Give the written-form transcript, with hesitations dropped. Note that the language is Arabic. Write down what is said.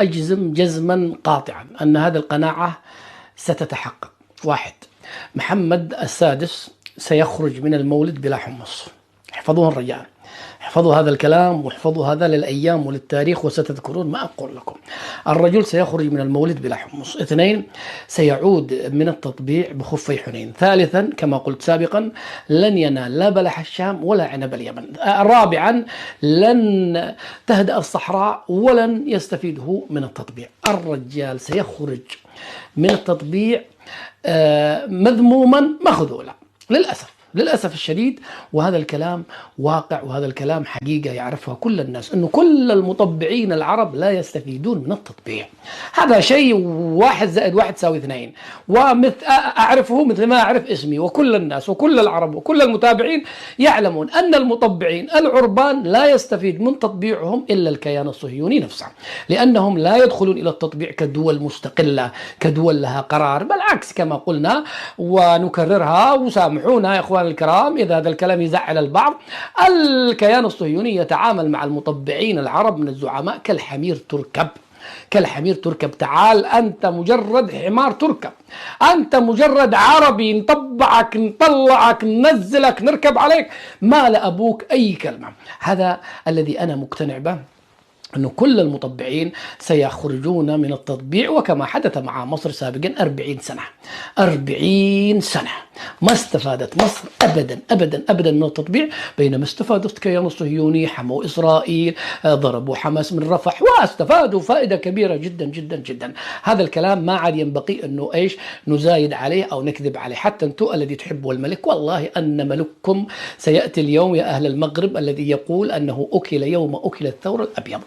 أجزم جزما قاطعا أن هذه القناعة ستتحقق. واحد، محمد السادس سيخرج من المولد بلا حمص. احفظوه الرجال، احفظوا هذا الكلام واحفظوا هذا للأيام وللتاريخ وستذكرون ما أقول لكم. الرجل سيخرج من المولد بلا حمص. اثنين، سيعود من التطبيع بخفي حنين. ثالثا، كما قلت سابقا، لن ينال لا بلح الشام ولا عنب اليمن. رابعا، لن تهدأ الصحراء ولن يستفيد هو من التطبيع. الرجال سيخرج من التطبيع مذموما مخذولا، للأسف الشديد. وهذا الكلام واقع وهذا الكلام حقيقة يعرفها كل الناس، أنه كل المطبعين العرب لا يستفيدون من التطبيع. هذا شيء 1 زائد 1 يساوي 2، أعرفه مثل ما أعرف اسمي، وكل الناس وكل العرب وكل المتابعين يعلمون أن المطبعين العربان لا يستفيد من تطبيعهم إلا الكيان الصهيوني نفسه، لأنهم لا يدخلون إلى التطبيع كدول مستقلة، كدول لها قرار. بالعكس كما قلنا ونكررها، وسامحونا يا إخوان الكرام إذا هذا الكلام يزعل البعض، الكيان الصهيوني يتعامل مع المطبعين العرب من الزعماء كالحمير تركب. كالحمير تركب. تعال أنت مجرد حمار تركب، أنت مجرد عربي نطبعك نطلعك ننزلك نركب عليك، ما لأبوك أي كلمة. هذا الذي أنا مقتنع به، أنه كل المطبعين سيخرجون من التطبيع، وكما حدث مع مصر سابقا 40 سنة 40 سنة ما استفادت مصر أبدا أبدا أبدا من التطبيع، بينما استفادت الكيان الصهيوني، حموا إسرائيل، ضربوا حماس من رفح واستفادوا فائدة كبيرة جدا جدا جدا. هذا الكلام ما عاد ينبغي أنه نزايد عليه أو نكذب عليه. حتى أنتم الذي تحبوا الملك، والله أن ملككم سيأتي اليوم يا أهل المغرب الذي يقول أنه أكل يوم أكل الثور الأبيض.